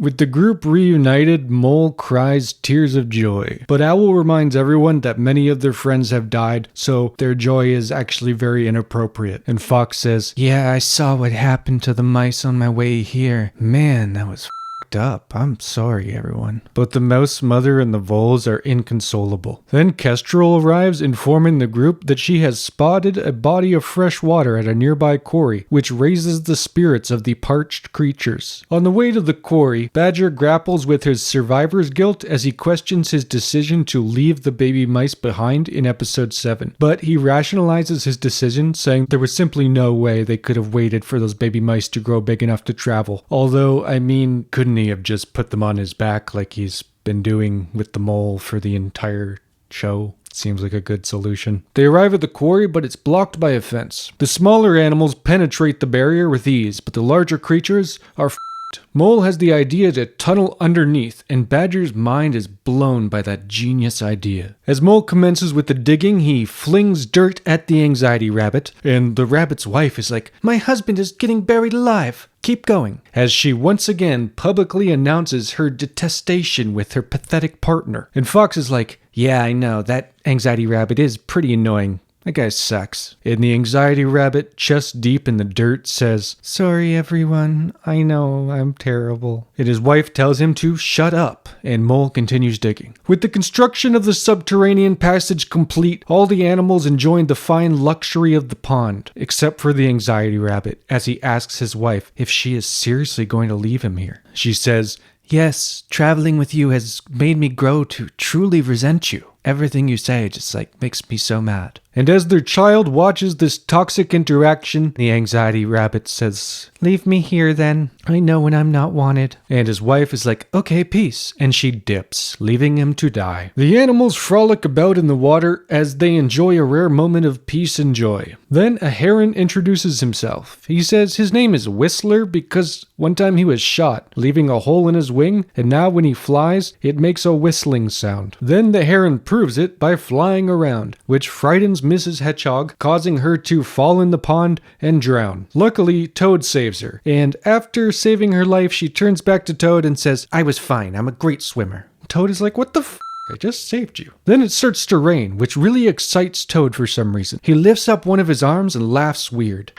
With the group reunited, Mole cries tears of joy. But Owl reminds everyone that many of their friends have died, so their joy is actually very inappropriate. And Fox says, "Yeah, I saw what happened to the mice on my way here. Man, that was up. I'm sorry, everyone." But the mouse mother and the voles are inconsolable. Then Kestrel arrives, informing the group that she has spotted a body of fresh water at a nearby quarry, which raises the spirits of the parched creatures. On the way to the quarry, Badger grapples with his survivor's guilt as he questions his decision to leave the baby mice behind in episode 7. But he rationalizes his decision, saying there was simply no way they could have waited for those baby mice to grow big enough to travel. Although, I mean, couldn't he have just put them on his back like he's been doing with the mole for the entire show? Seems like a good solution. They arrive at the quarry, but it's blocked by a fence. The smaller animals penetrate the barrier with ease, but the larger creatures are Mole has the idea to tunnel underneath, and Badger's mind is blown by that genius idea. As Mole commences with the digging, he flings dirt at the anxiety rabbit, and the rabbit's wife is like, "My husband is getting buried alive. Keep going," as she once again publicly announces her detestation with her pathetic partner. And Fox is like, "Yeah, I know, that anxiety rabbit is pretty annoying. That guy sucks." And the anxiety rabbit, chest deep in the dirt, says, "Sorry everyone, I know I'm terrible." And his wife tells him to shut up, and Mole continues digging. With the construction of the subterranean passage complete, all the animals enjoying the fine luxury of the pond, except for the anxiety rabbit, as he asks his wife if she is seriously going to leave him here. She says, "Yes, traveling with you has made me grow to truly resent you. Everything you say just makes me so mad." And as their child watches this toxic interaction, the anxiety rabbit says, "Leave me here then. I know when I'm not wanted." And his wife is like, "Okay, peace." And she dips, leaving him to die. The animals frolic about in the water as they enjoy a rare moment of peace and joy. Then a heron introduces himself. He says his name is Whistler because one time he was shot, leaving a hole in his wing, and now when he flies, it makes a whistling sound. Then the heron proves it by flying around, which frightens Mrs. Hedgehog, causing her to fall in the pond and drown. Luckily, Toad saves her, and after saving her life, she turns back to Toad and says, "I was fine, I'm a great swimmer." Toad is like, "What the f***? I just saved you." Then it starts to rain, which really excites Toad for some reason. He lifts up one of his arms and laughs weird.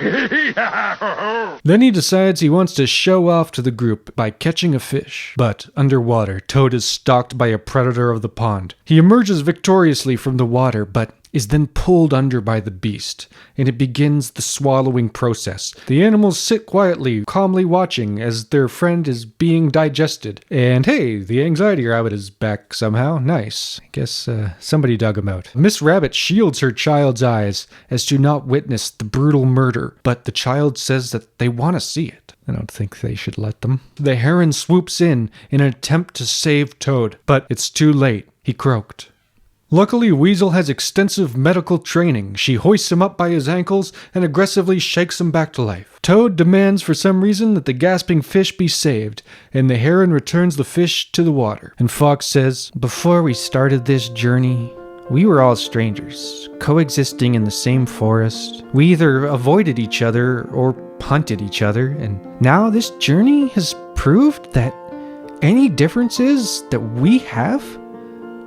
Then he decides he wants to show off to the group by catching a fish. But underwater, Toad is stalked by a predator of the pond. He emerges victoriously from the water, but is then pulled under by the beast, and it begins the swallowing process. The animals sit quietly, calmly watching as their friend is being digested. And hey, the anxiety rabbit is back somehow. Nice. I guess somebody dug him out. Miss Rabbit shields her child's eyes as to not witness the brutal murder, but the child says that they want to see it. I don't think they should let them. The heron swoops in an attempt to save Toad, but it's too late. He croaked. Luckily, Weasel has extensive medical training. She hoists him up by his ankles and aggressively shakes him back to life. Toad demands for some reason that the gasping fish be saved, and the heron returns the fish to the water. And Fox says, "Before we started this journey, we were all strangers, coexisting in the same forest. We either avoided each other or hunted each other, and now this journey has proved that any differences that we have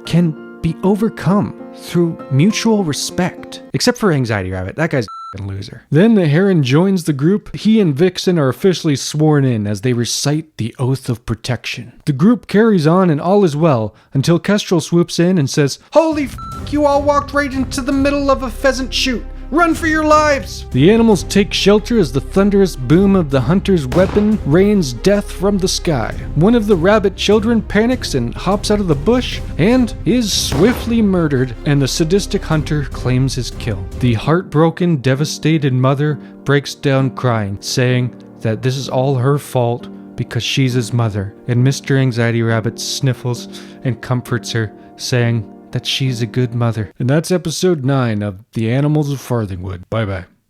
can be overcome through mutual respect." Except for Anxiety Rabbit. That guy's a loser. Then the heron joins the group. He and Vixen are officially sworn in as they recite the Oath of Protection. The group carries on and all is well until Kestrel swoops in and says, "Holy f***, you all walked right into the middle of a pheasant shoot. Run for your lives!" The animals take shelter as the thunderous boom of the hunter's weapon rains death from the sky. One of the rabbit children panics and hops out of the bush and is swiftly murdered, and the sadistic hunter claims his kill. The heartbroken, devastated mother breaks down crying, saying that this is all her fault because she's his mother, and Mr. Anxiety Rabbit sniffles and comforts her, saying that she's a good mother. And that's episode 9 of The Animals of Farthingwood. Bye-bye.